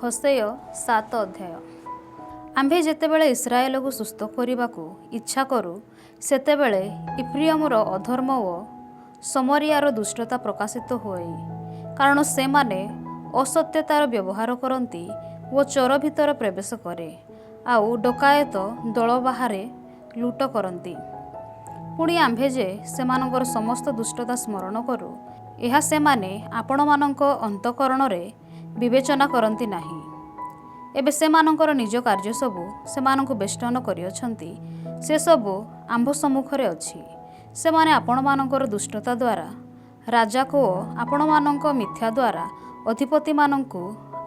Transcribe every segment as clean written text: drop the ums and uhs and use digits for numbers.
ହୋସେୟ 7 ଅଧ୍ୟାୟ। ଆମ୍ଭେ ଯେତେବେଳେ ଇସ୍ରାଏଲକୁ ସୁସ୍ଥ କରିବାକୁ ଇଚ୍ଛା କରୁ ସେତେବେଳେ ଇଫ୍ରିୟମର ଅଧର୍ମ ଓ ସମରିୟାର ଦୁଷ୍ଟତା ପ୍ରକାଶିତ ହୁଏ, କାରଣ ସେମାନେ ଅସତ୍ୟତାର ବ୍ୟବହାର କରନ୍ତି ଓ ଚୋର ଭିତରେ ପ୍ରବେଶ କରେ, ଆଉ ଡକାୟତ ଦଳ ବାହାରେ ଲୁଟ କରନ୍ତି। ପୁଣି ଆମ୍ଭେ ଯେ ସେମାନଙ୍କର ସମସ୍ତ ଦୁଷ୍ଟତା ସ୍ମରଣ କରୁ, ଏହା ସେମାନେ ଆପଣମାନଙ୍କ ଅନ୍ତଃକରଣରେ ବିବେଚନା କରନ୍ତି ନାହିଁ। ଏବେ ସେମାନଙ୍କର ନିଜ କାର୍ଯ୍ୟ ସବୁ ସେମାନଙ୍କୁ ବେଷ୍ଟନ କରିଅଛନ୍ତି, ସେସବୁ ଆମ୍ଭ ସମ୍ମୁଖରେ ଅଛି। ସେମାନେ ଆପଣମାନଙ୍କର ଦୁଷ୍ଟତା ଦ୍ୱାରା ରାଜାକୁ ଓ ଆପଣମାନଙ୍କ ମିଥ୍ୟା ଦ୍ୱାରା ଅଧିପତିମାନଙ୍କୁ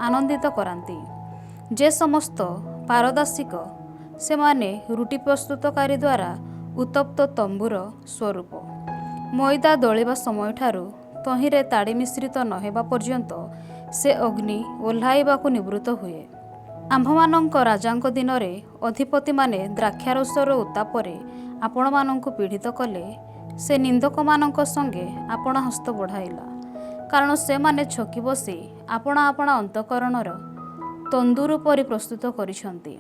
ଆନନ୍ଦିତ କରାନ୍ତି। ଯେ ସମସ୍ତ ପାରଦର୍ଶିକ ସେମାନେ ରୁଟି ପ୍ରସ୍ତୁତକାରୀ ଦ୍ୱାରା ଉତ୍ତପ୍ତ ତମ୍ବୁର ସ୍ୱରୂପ। ମଇଦା ଦଳିବା ସମୟଠାରୁ ତହିଁରେ ତାଡ଼ି ମିଶ୍ରିତ ନ ହେବା ପର୍ଯ୍ୟନ୍ତ ସେ ଅଗ୍ନି ଓହ୍ଲାଇବାକୁ ନିବୃତ୍ତ ହୁଏ। ଆମ୍ଭମାନଙ୍କ ରାଜାଙ୍କ ଦିନରେ ଅଧିପତିମାନେ ଦ୍ରାକ୍ଷାରସର ଉତ୍ତାପରେ ଆପଣମାନଙ୍କୁ ପୀଡ଼ିତ କଲେ। ସେ ନିନ୍ଦକମାନଙ୍କ ସଙ୍ଗେ ଆପଣା ହସ୍ତ ବଢ଼ାଇଲା, କାରଣ ସେମାନେ ଛକି ବସି ଆପଣା ଆପଣା ଅନ୍ତଃକରଣର ତନ୍ଦୁର ପରି ପ୍ରସ୍ତୁତ କରିଛନ୍ତି।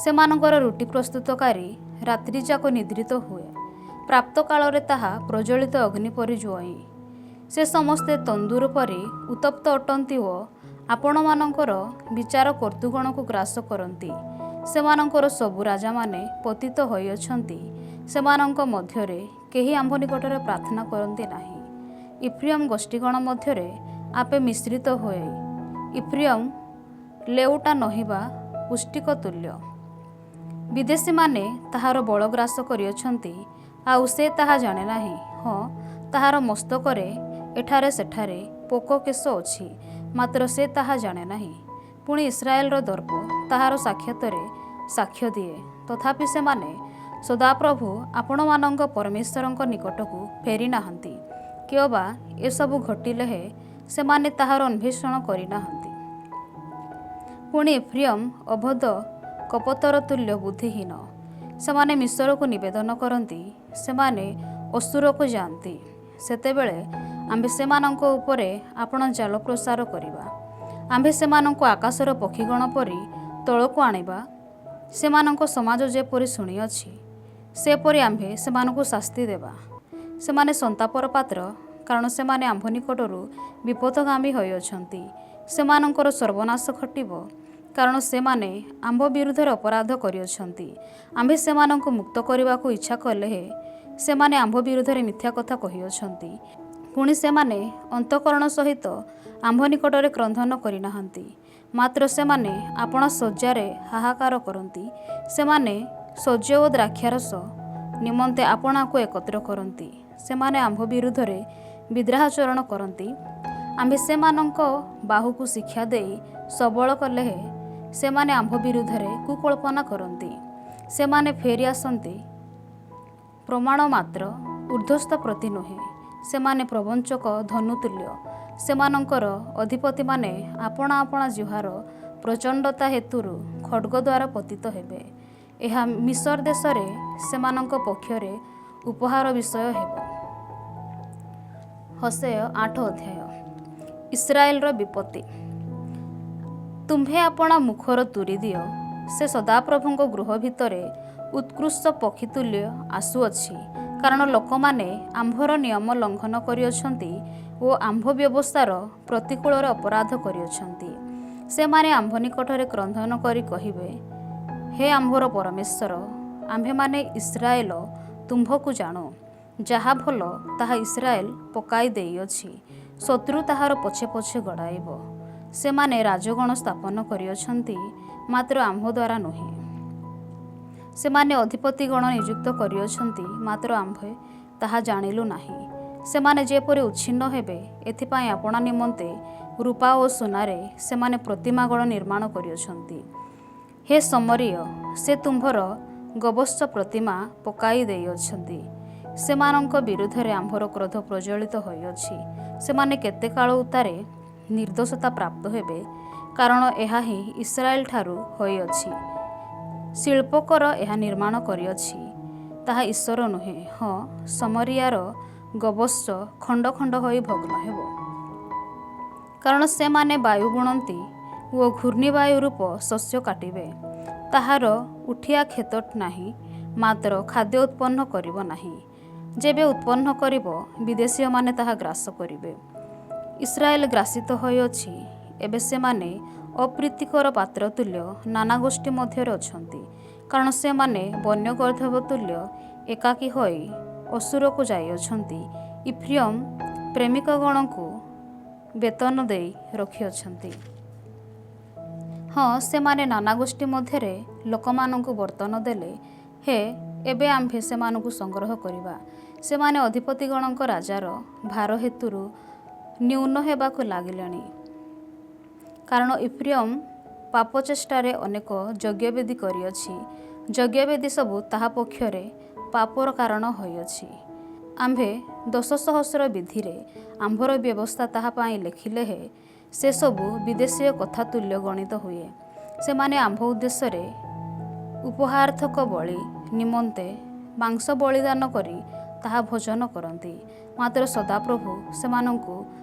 ସେମାନଙ୍କର ରୁଟି ପ୍ରସ୍ତୁତକାରୀ ରାତ୍ରିଯାକ ନିଦ୍ରିତ ହୁଏ, ପ୍ରାପ୍ତ କାଳରେ ତାହା ପ୍ରଜ୍ୱଳିତ ଅଗ୍ନି ପରି ଜୁଆଇଁ। ସେ ସମସ୍ତେ ତନ୍ଦୁର ପରି ଉତ୍ତପ୍ତ ଅଟନ୍ତି ଓ ଆପଣମାନଙ୍କର ବିଚାର କର୍ତ୍ତୃଗଣକୁ ଗ୍ରାସ କରନ୍ତି। ସେମାନଙ୍କର ସବୁ ରାଜାମାନେ ପତିତ ହୋଇଅଛନ୍ତି, ସେମାନଙ୍କ ମଧ୍ୟରେ କେହି ଆମ୍ଭ ନିକଟରେ ପ୍ରାର୍ଥନା କରନ୍ତି ନାହିଁ। ଇଫ୍ରିୟମ ଗୋଷ୍ଠୀଗଣ ମଧ୍ୟରେ ଆପେ ମିଶ୍ରିତ ହୁଏ। ଇଫ୍ରିୟମ ଲେଉଟା ନହିବା ପୁଷ୍ଟିକ ତୁଲ୍ୟ। ବିଦେଶୀମାନେ ତାହାର ବଳ ଗ୍ରାସ କରିଅଛନ୍ତି, ଆଉ ସେ ତାହା ଜାଣେ ନାହିଁ। ହଁ, ତାହାର ମସ୍ତକରେ ଏଠାରେ ସେଠାରେ ପୋକ କେଶ ଅଛି, ମାତ୍ର ସେ ତାହା ଜାଣେ ନାହିଁ। ପୁଣି ଇସ୍ରାଏଲର ଦର୍ପ ତାହାର ସାକ୍ଷାତରେ ସାକ୍ଷ୍ୟ ଦିଏ। ତଥାପି ସେମାନେ ସଦାପ୍ରଭୁ ଆପଣମାନଙ୍କ ପରମେଶ୍ୱରଙ୍କ ନିକଟକୁ ଫେରି ନାହାନ୍ତି, କିଅବା ଏସବୁ ଘଟିଲେ ହେ ସେମାନେ ତାହାର ଅନ୍ୱେଷଣ କରିନାହାନ୍ତି। ପୁଣି ଇଫ୍ରିୟମ ଅବୋଧ କପୋତର ତୁଲ୍ୟ ବୁଦ୍ଧିହୀନ। ସେମାନେ ମିଶରକୁ ନିବେଦନ କରନ୍ତି, ସେମାନେ ଅଶୁରକୁ ଯାଆନ୍ତି। ସେତେବେଳେ ଆମ୍ଭେ ସେମାନଙ୍କ ଉପରେ ଆପଣ ଜାଲ ପ୍ରସାର କରିବା। ଆମ୍ଭେ ସେମାନଙ୍କୁ ଆକାଶର ପକ୍ଷୀଗଣ ପରି ତଳକୁ ଆଣିବା। ସେମାନଙ୍କ ସମାଜ ଯେପରି ଶୁଣିଅଛି, ସେପରି ଆମ୍ଭେ ସେମାନଙ୍କୁ ଶାସ୍ତି ଦେବା। ସେମାନେ ସନ୍ତାପର ପାତ୍ର, କାରଣ ସେମାନେ ଆମ୍ଭ ନିକଟରୁ ବିପଥଗାମୀ ହୋଇଅଛନ୍ତି। ସେମାନଙ୍କର ସର୍ବନାଶ ଘଟିବ, କାରଣ ସେମାନେ ଆମ୍ଭ ବିରୁଦ୍ଧରେ ଅପରାଧ କରିଅଛନ୍ତି। ଆମ୍ଭେ ସେମାନଙ୍କୁ ମୁକ୍ତ କରିବାକୁ ଇଚ୍ଛା କଲେ ହେ ସେମାନେ ଆମ୍ଭ ବିରୁଦ୍ଧରେ ମିଥ୍ୟା କଥା କହିଅଛନ୍ତି। ପୁଣି ସେମାନେ ଅନ୍ତଃକରଣ ସହିତ ଆମ୍ଭ ନିକଟରେ କ୍ରନ୍ଦନ କରିନାହାନ୍ତି, ମାତ୍ର ସେମାନେ ଆପଣା ଶଯ୍ୟାରେ ହାହାକାର କରନ୍ତି। ସେମାନେ ଶଯ୍ୟ ଓ ଦ୍ରାକ୍ଷାରସ ନିମନ୍ତେ ଆପଣାକୁ ଏକତ୍ର କରନ୍ତି। ସେମାନେ ଆମ୍ଭ ବିରୁଦ୍ଧରେ ବିଦ୍ରୋହାଚରଣ କରନ୍ତି। ଆମ୍ଭେ ସେମାନଙ୍କ ବାହୁକୁ ଶିକ୍ଷା ଦେଇ ସବଳ କଲେ ହେ ସେମାନେ ଆମ୍ଭ ବିରୁଦ୍ଧରେ କୁକଳ୍ପନା କରନ୍ତି। ସେମାନେ ଫେରି ଆସନ୍ତି ପ୍ରମାଣ ମାତ୍ର, ଊର୍ଦ୍ଧ୍ୱସ୍ଥ ପ୍ରତି ନୁହେଁ। ସେମାନେ ପ୍ରବଞ୍ଚକ ଧନୁତୁଲ୍ୟ। ସେମାନଙ୍କର ଅଧିପତିମାନେ ଆପଣା ଆପଣା ଜିହ୍ୱାର ପ୍ରଚଣ୍ଡତା ହେତୁରୁ ଖଡ୍ଗ ଦ୍ୱାରା ପତିତ ହେବେ। ଏହା ମିଶର ଦେଶରେ ସେମାନଙ୍କ ପକ୍ଷରେ ଉପହାର ବିଷୟ ହେବ। ହୋସେୟ 8 ଅଧ୍ୟାୟ। ଇସ୍ରାଏଲର ବିପତ୍ତି। ତୁମ୍ଭେ ଆପଣା ମୁଖର ତୁରି ଦିଅ, ସେ ସଦାପ୍ରଭୁଙ୍କ ଗୃହ ଭିତରେ ଉତ୍କୃଷ୍ଟ ପକ୍ଷୀ ତୁଲ୍ୟ ଆସୁଅଛି। କାରଣ ଲୋକମାନେ ଆମ୍ଭର ନିୟମ ଲଙ୍ଘନ କରିଅଛନ୍ତି ଓ ଆମ୍ଭ ବ୍ୟବସ୍ଥାର ପ୍ରତିକୂଳରେ ଅପରାଧ କରିଅଛନ୍ତି। ସେମାନେ ଆମ୍ଭ ନିକଟରେ କ୍ରନ୍ଦନ କରି କହିବେ, ହେ ଆମ୍ଭର ପରମେଶ୍ୱର, ଆମ୍ଭେମାନେ ଇସ୍ରାଏଲ ତୁମ୍ଭକୁ ଜାଣୁ। ଯାହା ଭଲ ତାହା ଇସ୍ରାଏଲ ପକାଇ ଦେଇଅଛି, ଶତ୍ରୁ ତାହାର ପଛେ ପଛେ ଗଡ଼ାଇବ। ସେମାନେ ରାଜଗଣ ସ୍ଥାପନ କରିଅଛନ୍ତି, ମାତ୍ର ଆମ୍ଭ ଦ୍ୱାରା ନୁହେଁ। ସେମାନେ ଅଧିପତିଗଣ ନିଯୁକ୍ତ କରିଅଛନ୍ତି, ମାତ୍ର ଆମ୍ଭେ ତାହା ଜାଣିଲୁ ନାହିଁ। ସେମାନେ ଯେପରି ଉଚ୍ଛିନ୍ନ ହେବେ, ଏଥିପାଇଁ ଆପଣା ନିମନ୍ତେ ରୂପା ଓ ସୁନାରେ ସେମାନେ ପ୍ରତିମାଗଣ ନିର୍ମାଣ କରିଅଛନ୍ତି। ହେ ସମରୀୟ, ସେ ତୁମ୍ଭର ଗବତ୍ସ ପ୍ରତିମା ପକାଇ ଦେଇଅଛନ୍ତି। ସେମାନଙ୍କ ବିରୁଦ୍ଧରେ ଆମ୍ଭର କ୍ରୋଧ ପ୍ରଜ୍ୱଳିତ ହୋଇଅଛି। ସେମାନେ କେତେ କାଳ ଉତ୍ତାରେ ନିର୍ଦ୍ଦୋଷତା ପ୍ରାପ୍ତ ହେବେ, କାରଣ ଏହା ହିଁ ଇସ୍ରାଏଲ ଠାରୁ ହୋଇଅଛି। ଶିଳ୍ପକର ଏହା ନିର୍ମାଣ କରିଅଛି, ତାହା ଈଶ୍ୱର ନୁହେଁ। ହଁ, ସମରିୟାର ଗବତ୍ସ ଖଣ୍ଡ ଖଣ୍ଡ ହୋଇ ଭଗ୍ନ ହେବ, କାରଣ ସେମାନେ ବାୟୁ ବୁଣନ୍ତି ଓ ଘୂର୍ଣ୍ଣିବାୟୁ ରୂପ ଶସ୍ୟ କାଟିବେ। ତାହାର ଉଠିଆ କ୍ଷେତ ନାହିଁ, ମାତ୍ର ଖାଦ୍ୟ ଉତ୍ପନ୍ନ କରିବ ନାହିଁ। ଯେବେ ଉତ୍ପନ୍ନ କରିବ, ବିଦେଶୀୟମାନେ ତାହା ଗ୍ରାସ କରିବେ। ଇସ୍ରାଏଲ ଗ୍ରାସିତ ହୋଇଅଛି। ଏବେ ସେମାନେ ଅପ୍ରୀତିକର ପାତ୍ର ତୁଲ୍ୟ ନାନା ଗୋଷ୍ଠୀ ମଧ୍ୟରେ ଅଛନ୍ତି, କାରଣ ସେମାନେ ବନ୍ୟ ଗର୍ଦ୍ଦଭ ତୁଲ୍ୟ ଏକାକୀ ହୋଇ ଅସୁରକୁ ଯାଇଅଛନ୍ତି। ଇଫ୍ରିୟମ୍ ପ୍ରେମିକଗଣଙ୍କୁ ବେତନ ଦେଇ ରଖିଅଛନ୍ତି। ହଁ, ସେମାନେ ନାନା ଗୋଷ୍ଠୀ ମଧ୍ୟରେ ଲୋକମାନଙ୍କୁ ବର୍ତ୍ତନ ଦେଲେ। ହେ, ଏବେ ଆମ୍ଭେ ସେମାନଙ୍କୁ ସଂଗ୍ରହ କରିବା। ସେମାନେ ଅଧିପତିଗଣଙ୍କ ରାଜାର ଭାର ହେତୁରୁ ନ୍ୟୁନ ହେବାକୁ ଲାଗିଲେଣି। କାରଣ ଇଫ୍ରିୟମ୍ ପାପ ଚେଷ୍ଟାରେ ଅନେକ ଯଜ୍ଞବେଦୀ କରିଅଛି। ଯଜ୍ଞବେଦୀ ସବୁ ତାହା ପକ୍ଷରେ ପାପର କାରଣ ହୋଇଅଛି। ଆମ୍ଭେ 10,000 ବିଧିରେ ଆମ୍ଭର ବ୍ୟବସ୍ଥା ତାହା ପାଇଁ ଲେଖିଲେ ହେ ସେସବୁ ବିଦେଶୀୟ କଥା ତୁଲ୍ୟ ଗଣିତ ହୁଏ। ସେମାନେ ଆମ୍ଭ ଉଦ୍ଦେଶ୍ୟରେ ଉପହାରାର୍ଥକ ବଳି ନିମନ୍ତେ ମାଂସ ବଳିଦାନ କରି ତାହା ଭୋଜନ କରନ୍ତି, ମାତ୍ର ସଦାପ୍ରଭୁ ସେମାନଙ୍କୁ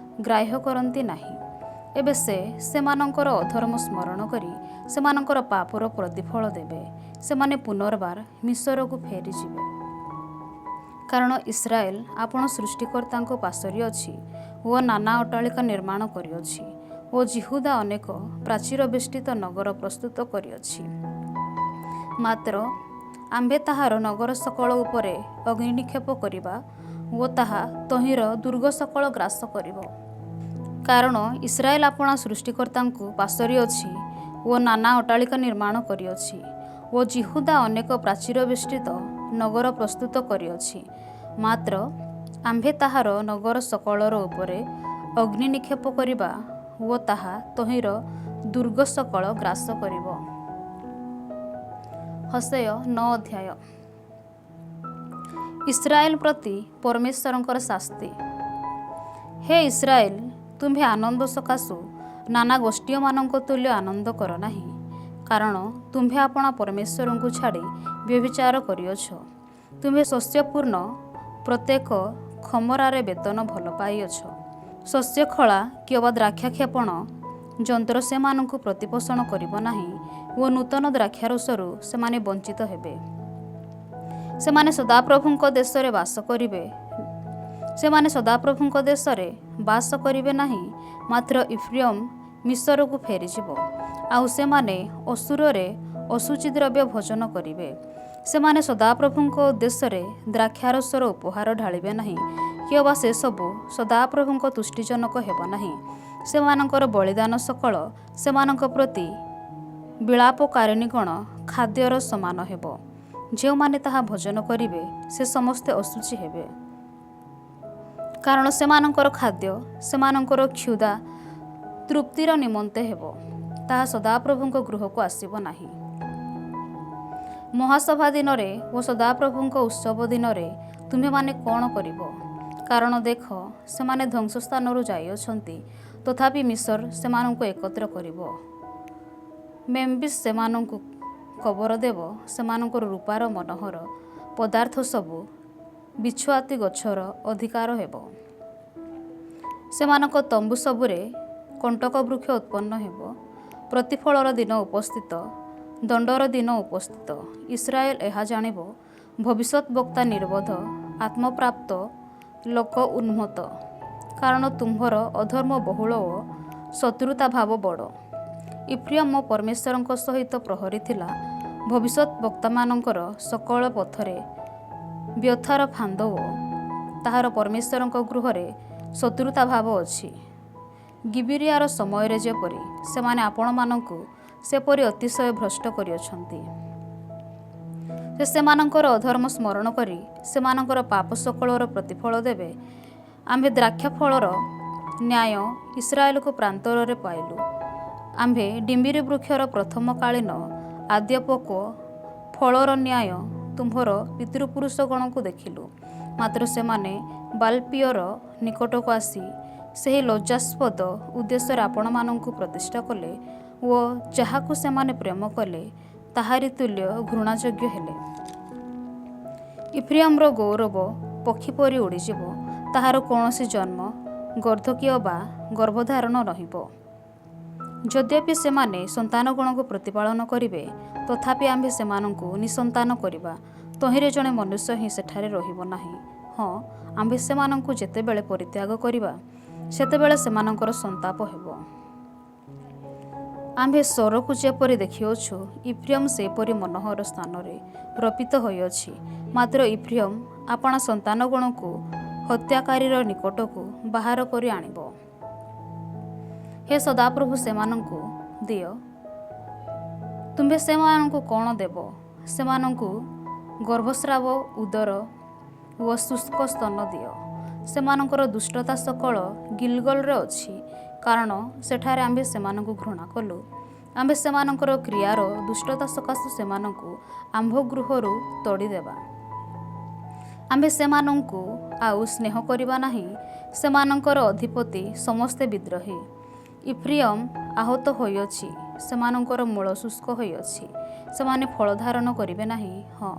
ଗ୍ରାହ୍ୟ କରନ୍ତି ନାହିଁ। ଏବେ ସେ ସେମାନଙ୍କର ଅଧର୍ମ ସ୍ମରଣ କରି ସେମାନଙ୍କର ପାପର ପ୍ରତିଫଳ ଦେବେ। ସେମାନେ ପୁନର୍ବାର ମିଶରକୁ ଫେରିଯିବେ। କାରଣ ଇସ୍ରାଏଲ ଆପଣ ସୃଷ୍ଟିକର୍ତ୍ତାଙ୍କୁ ପାଶୋରିଅଛି ଓ ନାନା ଅଟ୍ଟାଳିକା ନିର୍ମାଣ କରିଅଛି ଓ ଜିହୁଦା ଅନେକ ପ୍ରାଚୀର ବେଷ୍ଟିତ ନଗର ପ୍ରସ୍ତୁତ କରିଅଛି। ମାତ୍ର ଆମ୍ଭେ ତାହାର ନଗର ସକଳ ଉପରେ ଅଗ୍ନି ନିକ୍ଷେପ କରିବା ଓ ତାହା ତହିଁର ଦୁର୍ଗ ସକଳ ଗ୍ରାସ କରିବ। କାରଣ ଇସ୍ରାଏଲ ଆପଣା ସୃଷ୍ଟିକର୍ତ୍ତାଙ୍କୁ ପାଶୋରିଅଛି ଓ ନାନା ଅଟ୍ଟାଳିକା ନିର୍ମାଣ କରିଅଛି ଓ ଜିହୁଦା ଅନେକ ପ୍ରାଚୀର ବେଷ୍ଟିତ ନଗର ପ୍ରସ୍ତୁତ କରିଅଛି। ମାତ୍ର ଆମ୍ଭେ ତାହାର ନଗର ସକଳର ଉପରେ ଅଗ୍ନି ନିକ୍ଷେପ କରିବା ଓ ତାହା ତହିଁର ଦୁର୍ଗ ସକଳ ଗ୍ରାସ କରିବ। ହୋସେୟ 9 ଅଧ୍ୟାୟ। ଇସ୍ରାଏଲ ପ୍ରତି ପରମେଶ୍ୱରଙ୍କର ଶାସ୍ତି। ହେ ଇସ୍ରାଏଲ, ତୁମ୍ଭେ ଆନନ୍ଦ ସକାଶୁ ନାନା ଗୋଷ୍ଠୀୟମାନଙ୍କ ତୁଲ୍ୟ ଆନନ୍ଦ କର ନାହିଁ, କାରଣ ତୁମ୍ଭେ ଆପଣା ପରମେଶ୍ୱରଙ୍କୁ ଛାଡ଼ି ବ୍ୟଭିଚାର କରିଅଛ। ତୁମ୍ଭେ ଶସ୍ୟପୂର୍ଣ୍ଣ ପ୍ରତ୍ୟେକ ଖମରାରେ ବେତନ ଭଲ ପାଇଅଛ। ଶସ୍ୟଖଳା କିମ୍ବା ଦ୍ରାକ୍ଷାକ୍ଷେପଣ ଯନ୍ତ୍ର ସେମାନଙ୍କୁ ପ୍ରତିପୋଷଣ କରିବ ନାହିଁ ଓ ନୂତନ ଦ୍ରାକ୍ଷାରସରୁ ସେମାନେ ବଞ୍ଚିତ ହେବେ। ସେମାନେ ସଦାପ୍ରଭୁଙ୍କ ଦେଶରେ ବାସ କରିବେ ନାହିଁ, ମାତ୍ର ଇଫ୍ରିୟମ୍ ମିଶରକୁ ଫେରିଯିବ। ଆଉ ସେମାନେ ଅସୁରରେ ଅଶୁଚି ଦ୍ରବ୍ୟ ଭୋଜନ କରିବେ। ସେମାନେ ସଦାପ୍ରଭୁଙ୍କ ଉଦ୍ଦେଶ୍ୟରେ ଦ୍ରାକ୍ଷାରସର ଉପହାର ଢାଳିବେ ନାହିଁ, କିମ୍ବା ସେସବୁ ସଦାପ୍ରଭୁଙ୍କ ତୁଷ୍ଟିଜନକ ହେବ ନାହିଁ। ସେମାନଙ୍କର ବଳିଦାନ ସକଳ ସେମାନଙ୍କ ପ୍ରତି ବିଳାପକାରିଣୀଗଣ ଖାଦ୍ୟର ସମାନ ହେବ। ଯେଉଁମାନେ ତାହା ଭୋଜନ କରିବେ ସେ ସମସ୍ତେ ଅଶୁଚି ହେବେ। କାରଣ ସେମାନଙ୍କର ଖାଦ୍ୟ ସେମାନଙ୍କର କ୍ଷୁଧା ତୃପ୍ତିର ନିମନ୍ତେ ହେବ, ତାହା ସଦାପ୍ରଭୁଙ୍କ ଗୃହକୁ ଆସିବ ନାହିଁ। ମହାସଭା ଦିନରେ ଓ ସଦାପ୍ରଭୁଙ୍କ ଉତ୍ସବ ଦିନରେ ତୁମ୍ଭେମାନେ କ'ଣ କରିବ? କାରଣ ଦେଖ, ସେମାନେ ଧ୍ୱଂସସ୍ଥାନରୁ ଯାଇଅଛନ୍ତି, ତଥାପି ମିଶର ସେମାନଙ୍କୁ ଏକତ୍ର କରିବ। ମେମ୍ଫିସ୍ ସେମାନଙ୍କୁ କବର ଦେବ। ସେମାନଙ୍କର ରୂପାର ମନୋହର ପଦାର୍ଥ ସବୁ ବିଛୁଆତି ଗଛର ଅଧିକାର ହେବ। ସେମାନଙ୍କ ତମ୍ବୁ ସବୁରେ କଣ୍ଟକ ବୃକ୍ଷ ଉତ୍ପନ୍ନ ହେବ। ପ୍ରତିଫଳର ଦିନ ଉପସ୍ଥିତ, ଦଣ୍ଡର ଦିନ ଉପସ୍ଥିତ। ଇସ୍ରାଏଲ ଏହା ଜାଣିବ, ଭବିଷ୍ୟତ୍ ବକ୍ତା ନିର୍ବୋଧ, ଆତ୍ମପ୍ରାପ୍ତ ଲୋକ ଉନ୍ମତ୍ତ। କାରଣ ତୁମ୍ଭର ଅଧର୍ମ ବହୁଳ ଓ ଶତ୍ରୁତା ଭାବ ବଡ଼। ଇଫ୍ରିୟମ୍ ମୋ ପରମେଶ୍ୱରଙ୍କ ସହିତ ପ୍ରହରୀ ଥିଲା। ଭବିଷ୍ୟତ୍ ବକ୍ତାମାନଙ୍କର ସକଳ ପଥରେ ବ୍ୟଥାର ଫାନ୍ଦ ଓ ତାହାର ପରମେଶ୍ୱରଙ୍କ ଗୃହରେ ଶତ୍ରୁତା ଭାବ ଅଛି। ଗିବିରିଆର ସମୟରେ ଯେପରି ସେମାନେ ଆପଣମାନଙ୍କୁ ସେପରି ଅତିଶୟ ଭ୍ରଷ୍ଟ କରିଅଛନ୍ତି। ସେ ସେମାନଙ୍କର ଅଧର୍ମ ସ୍ମରଣ କରି ସେମାନଙ୍କର ପାପ ସକଳର ପ୍ରତିଫଳ ଦେବେ। ଆମ୍ଭେ ଦ୍ରାକ୍ଷାଫଳର ନ୍ୟାୟ ଇସ୍ରାଏଲକୁ ପ୍ରାନ୍ତରରେ ପାଇଲୁ। ଆମ୍ଭେ ଡିମ୍ବିରି ବୃକ୍ଷର ପ୍ରଥମକାଳୀନ ଆଦ୍ୟପୋକ ଫଳର ନ୍ୟାୟ ତୁମ୍ଭର ପିତୃପୁରୁଷଗଣଙ୍କୁ ଦେଖିଲୁ। ମାତ୍ର ସେମାନେ ବାଲପିଓର ନିକଟକୁ ଆସି ସେହି ଲଜ୍ଜାସ୍ପଦ ଉଦ୍ଦେଶ୍ୟରେ ଆପଣମାନଙ୍କୁ ପ୍ରତିଷ୍ଠା କଲେ ଓ ଯାହାକୁ ସେମାନେ ପ୍ରେମ କଲେ ତାହାରି ତୁଲ୍ୟ ଘୃଣାଯୋଗ୍ୟ ହେଲେ। ଇଫ୍ରିୟମ୍ର ଗୌରବ ପକ୍ଷୀ ପରି ଉଡ଼ିଯିବ। ତାହାର କୌଣସି ଜନ୍ମ ଗର୍ଦ୍ଧକୀୟ ବା ଗର୍ଭଧାରଣ ରହିବ। ଯଦ୍ୟପି ସେମାନେ ସନ୍ତାନ ଗଣକୁ ପ୍ରତିପାଳନ କରିବେ, ତଥାପି ଆମ୍ଭେ ସେମାନଙ୍କୁ ନିଃସନ୍ତାନ କରିବା। ତହିଁରେ ଜଣେ ମନୁଷ୍ୟ ହିଁ ସେଠାରେ ରହିବ ନାହିଁ। ହଁ, ଆମ୍ଭେ ସେମାନଙ୍କୁ ଯେତେବେଳେ ପରିତ୍ୟାଗ କରିବା, ସେତେବେଳେ ସେମାନଙ୍କର ସନ୍ତାପ ହେବ। ଆମ୍ଭେ ସ୍ୱରକୁ ଯେପରି ଦେଖିଅଛୁ, ଇଫ୍ରିୟମ୍ ସେପରି ମନୋହର ସ୍ଥାନରେ ରୋପିତ ହୋଇଅଛି। ମାତ୍ର ଇଫ୍ରିୟମ୍ ଆପଣା ସନ୍ତାନଗଣକୁ ହତ୍ୟାକାରୀର ନିକଟକୁ ବାହାର କରି ଆଣିବ। ହେ ସଦାପ୍ରଭୁ, ସେମାନଙ୍କୁ ଦିଅ। ତୁମ୍ଭେ ସେମାନଙ୍କୁ କ'ଣ ଦେବ? ସେମାନଙ୍କୁ ଗର୍ଭସ୍ରାବ, ଉଦର ଓ ଶୁଷ୍କ ସ୍ତନ ଦିଅ। ସେମାନଙ୍କର ଦୁଷ୍ଟତା ସକଳ ଗିଲଗଲରେ ଅଛି, କାରଣ ସେଠାରେ ଆମ୍ଭେ ସେମାନଙ୍କୁ ଘୃଣା କଲୁ। ଆମ୍ଭେ ସେମାନଙ୍କର କ୍ରିୟାର ଦୁଷ୍ଟତା ସକାଶୁ ସେମାନଙ୍କୁ ଆମ୍ଭ ଗୃହରୁ ତଡ଼ିଦେବା। ଆମ୍ଭେ ସେମାନଙ୍କୁ ଆଉ ସ୍ନେହ କରିବା ନାହିଁ। ସେମାନଙ୍କର ଅଧିପତି ସମସ୍ତେ ବିଦ୍ରୋହୀ। ଇଫ୍ରିୟମ୍ ଆହତ ହୋଇଅଛି, ସେମାନଙ୍କର ମୂଳ ଶୁଷ୍କ ହୋଇଅଛି। ସେମାନେ ଫଳ ଧାରଣ କରିବେ ନାହିଁ। ହଁ,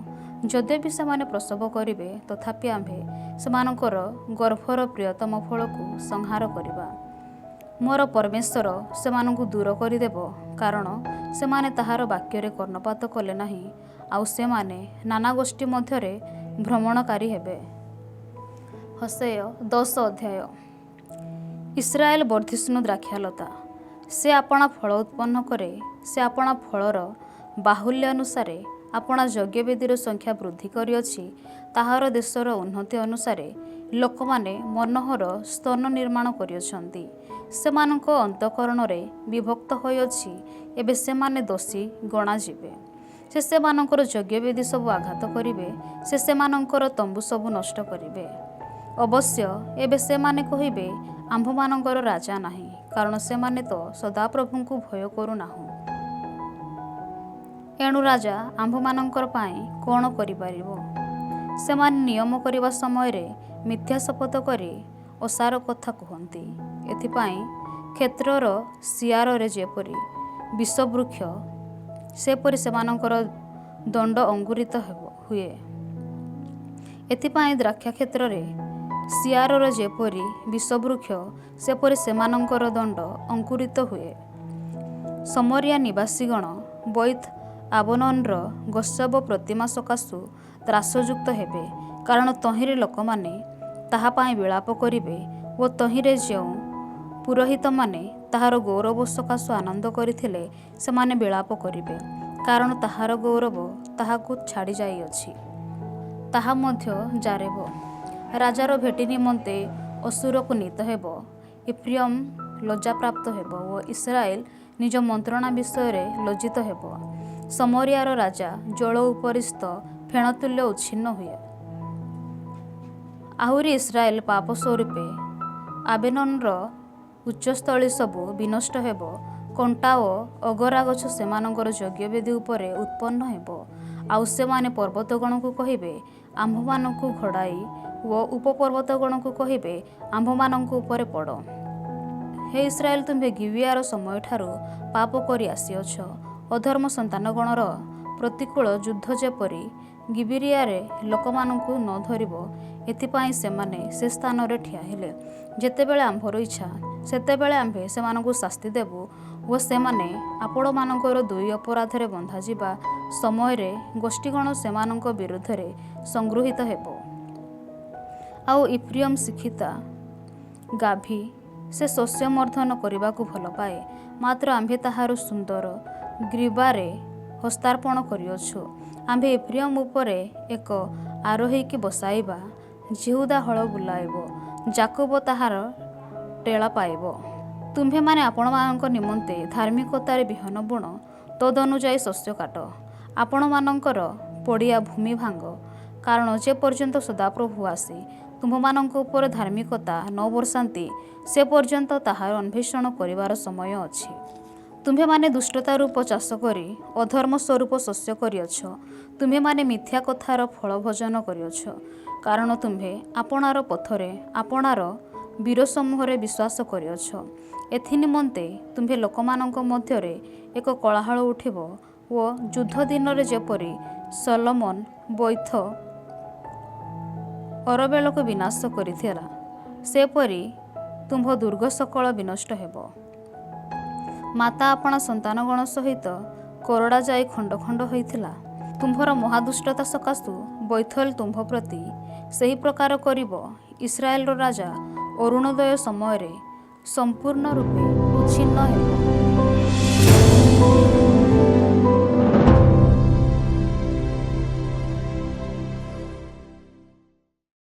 ଯଦ୍ୟପି ସେମାନେ ପ୍ରସବ କରିବେ, ତଥାପି ଆମ୍ଭେ ସେମାନଙ୍କର ଗର୍ଭର ପ୍ରିୟତମ ଫଳକୁ ସଂହାର କରିବା। ମୋର ପରମେଶ୍ୱର ସେମାନଙ୍କୁ ଦୂର କରିଦେବ, କାରଣ ସେମାନେ ତାହାର ବାକ୍ୟରେ କର୍ଣ୍ଣପାତ କଲେ ନାହିଁ, ଆଉ ସେମାନେ ନାନା ଗୋଷ୍ଠୀ ମଧ୍ୟରେ ଭ୍ରମଣକାରୀ ହେବେ। ହୋସେୟ 10 ଅଧ୍ୟାୟ। ଇସ୍ରାଏଲ ବର୍ଦ୍ଧିଷ୍ଣୁ ଦ୍ରାକ୍ଷାଲତା। ସେ ଆପଣା ଫଳ ଉତ୍ପନ୍ନ କରେ। ସେ ଆପଣା ଫଳର ବାହୁଲ୍ୟ ଅନୁସାରେ ଆପଣା ଯଜ୍ଞବେଦୀର ସଂଖ୍ୟା ବୃଦ୍ଧି କରିଅଛି। ତାହାର ଦେଶର ଉନ୍ନତି ଅନୁସାରେ ଲୋକମାନେ ମନୋହର ସ୍ତନ ନିର୍ମାଣ କରିଅଛନ୍ତି। ସେମାନଙ୍କ ଅନ୍ତଃକରଣରେ ବିଭକ୍ତ ହୋଇଅଛି। ଏବେ ସେମାନେ ଦୋଷୀ ଗଣାଯିବେ। ସେ ସେମାନଙ୍କର ଯଜ୍ଞବେଦୀ ସବୁ ଆଘାତ କରିବେ। ସେ ସେମାନଙ୍କର ତମ୍ବୁ ସବୁ ନଷ୍ଟ କରିବେ। ଅବଶ୍ୟ ଏବେ ସେମାନେ କହିବେ, ଆମ୍ଭମାନଙ୍କର ରାଜା ନାହିଁ, କାରଣ ସେମାନେ ତ ସଦାପ୍ରଭୁଙ୍କୁ ଭୟ କରୁନାହୁଁ। ଏଣୁ ରାଜା ଆମ୍ଭମାନଙ୍କର ପାଇଁ କ'ଣ କରିପାରିବ? ସେମାନେ ନିୟମ କରିବା ସମୟରେ ମିଥ୍ୟା ଶପଥ କରି ଅସାର କଥା କୁହନ୍ତି। ଏଥିପାଇଁ କ୍ଷେତ୍ରର ସିଆରରେ ଯେପରି ବିଷବୃକ୍ଷ, ସେପରି ସେମାନଙ୍କର ଦଣ୍ଡ ଅଙ୍କୁରିତ ହୁଏ। ଏଥିପାଇଁ ଦ୍ରାକ୍ଷାକ୍ଷେତ୍ରରେ ସିଆରର ଯେପରି ବିଷବୃକ୍ଷ, ସେପରି ସେମାନଙ୍କର ଦଣ୍ଡ ଅଙ୍କୁରିତ ହୁଏ। ସମରିଆ ନିବାସୀଗଣ ବୈତ୍ ଆବନର ଗୋସବ ପ୍ରତିମା ସକାଶୁ ତ୍ରାସଯୁକ୍ତ ହେବେ, କାରଣ ତହିଁରେ ଲୋକମାନେ ତାହା ପାଇଁ ବିଳାପ କରିବେ ଓ ତହିଁରେ ଯେଉଁ ପୁରୋହିତମାନେ ତାହାର ଗୌରବ ସକାଶୁ ଆନନ୍ଦ କରିଥିଲେ, ସେମାନେ ବିଳାପ କରିବେ, କାରଣ ତାହାର ଗୌରବ ତାହାକୁ ଛାଡ଼ି ଯାଇଅଛି। ତାହା ମଧ୍ୟ ଜାରେବ। ରାଜାର ଭେଟି ନିମନ୍ତେ ଅସୁରକୁ ନୀତ ହେବ। ଇଫ୍ରିୟମ୍ ଲଜ୍ଜାପ୍ରାପ୍ତ ହେବ ଓ ଇସ୍ରାଏଲ ନିଜ ମନ୍ତ୍ରଣା ବିଷୟରେ ଲଜ୍ଜିତ ହେବ। ସମରିଆର ରାଜା ଜଳ ଉପରିସ୍ଥ ଫେଣତୁଲ୍ୟ ଉଚ୍ଛିନ୍ନ ହୁଏ। ଆହୁରି ଇସ୍ରାଏଲ ପାପ ସ୍ୱରୂପେ ଆବେନୋନର ଉଚ୍ଚସ୍ଥଳୀ ସବୁ ବିନଷ୍ଟ ହେବ। କଣ୍ଟା ଓ ଅଗରା ଗଛ ସେମାନଙ୍କର ଯଜ୍ଞବେଦୀ ଉପରେ ଉତ୍ପନ୍ନ ହେବ। ଆଉ ସେମାନେ ପର୍ବତଗଣକୁ କହିବେ, ଆମ୍ଭମାନଙ୍କୁ ଘୋଡ଼ାଇ, ଓ ଉପପର୍ବତଗଣକୁ କହିବେ, ଆମ୍ଭମାନଙ୍କ ଉପରେ ପଡ଼। ହେ ଇସ୍ରାଏଲ, ତୁମ୍ଭେ ଗିବିଆର ସମୟଠାରୁ ପାପ କରି ଆସିଅଛ। ଅଧର୍ମ ସନ୍ତାନଗଣର ପ୍ରତିକୂଳ ଯୁଦ୍ଧ ଯେପରି ଗିବିରିଆରେ ଲୋକମାନଙ୍କୁ ନ ଧରିବ, ଏଥିପାଇଁ ସେମାନେ ସେ ସ୍ଥାନରେ ଠିଆ ହେଲେ। ଯେତେବେଳେ ଆମ୍ଭର ଇଚ୍ଛା, ସେତେବେଳେ ଆମ୍ଭେ ସେମାନଙ୍କୁ ଶାସ୍ତି ଦେବୁ ଓ ସେମାନେ ଆପଣମାନଙ୍କର ଦୁଇ ଅପରାଧରେ ବନ୍ଧାଯିବା ସମୟରେ ଗୋଷ୍ଠୀଗଣ ସେମାନଙ୍କ ବିରୁଦ୍ଧରେ ସଂଗୃହୀତ ହେବ। ଆଉ ଇଫ୍ରିୟମ୍ ଶିକ୍ଷିତା ଗାଭୀ, ସେ ଶସ୍ୟ ମର୍ଦ୍ଦନ କରିବାକୁ ଭଲ ପାଏ, ମାତ୍ର ଆମ୍ଭେ ତାହାର ସୁନ୍ଦର ଗ୍ରୀବାରେ ହସ୍ତାର୍ପଣ କରିଅଛୁ। ଆମ୍ଭେ ଇଫ୍ରିୟମ୍ ଉପରେ ଏକ ଆରୋହୀକି ବସାଇବା। ଯିହୁଦା ହଳ ବୁଲାଇବ, ଯାକୋବ ତାହାର ଟେଳା ପାଇବ। ତୁମ୍ଭେମାନେ ଆପଣମାନଙ୍କ ନିମନ୍ତେ ଧାର୍ମିକତାରେ ବିହନ ବୁଣ, ତଦନୁଯାୟୀ ଶସ୍ୟ କାଟ। ଆପଣମାନଙ୍କର ପଡ଼ିଆ ଭୂମି ଭାଙ୍ଗ, କାରଣ ଯେ ପର୍ଯ୍ୟନ୍ତ ସଦାପ୍ରଭୁ ଆସି ତୁମ୍ଭମାନଙ୍କ ଉପରେ ଧାର୍ମିକତା ନ ବର୍ଷାନ୍ତି, ସେ ପର୍ଯ୍ୟନ୍ତ ତାହାର ଅନ୍ୱେଷଣ କରିବାର ସମୟ ଅଛି। ତୁମ୍ଭେମାନେ ଦୁଷ୍ଟତା ରୂପ ଚାଷ କରି ଅଧର୍ମ ସ୍ୱରୂପ ଶସ୍ୟ କରିଅଛ। ତୁମ୍ଭେମାନେ ମିଥ୍ୟା କଥାର ଫଳ ଭୋଜନ କରିଅଛ, କାରଣ ତୁମ୍ଭେ ଆପଣାର ପଥରେ ଆପଣାର ବୀରସମୂହରେ ବିଶ୍ୱାସ କରିଅଛ। ଏଥିନିମନ୍ତେ ତୁମ୍ଭେ ଲୋକମାନଙ୍କ ମଧ୍ୟରେ ଏକ କୋଳାହଳ ଉଠିବ ଓ ଯୁଦ୍ଧ ଦିନରେ ଯେପରି ସଲୋମନ ବୈଥ ଅରବେଲକୁ ବିନାଶ କରିଥିଲା, ସେପରି ତୁମ୍ଭ ଦୁର୍ଗ ସକଳ ବିନଷ୍ଟ ହେବ। ମାତା ଆପଣା ସନ୍ତାନଗଣ ସହିତ କୋରଡ଼ା ଯାଇ ଖଣ୍ଡ ଖଣ୍ଡ ହୋଇଥିଲା। ତୁମ୍ଭର ମହାଦୁଷ୍ଟତା ସକାଶୁ ବୈଥଲ ତୁମ୍ଭ ପ୍ରତି ସେହି ପ୍ରକାର କରିବ। ଇସ୍ରାଏଲର ରାଜା ଅରୁଣୋଦୟ ସମୟରେ ସମ୍ପୂର୍ଣ୍ଣ ରୂପେ ଉଚ୍ଛିନ୍ନ ହେବ।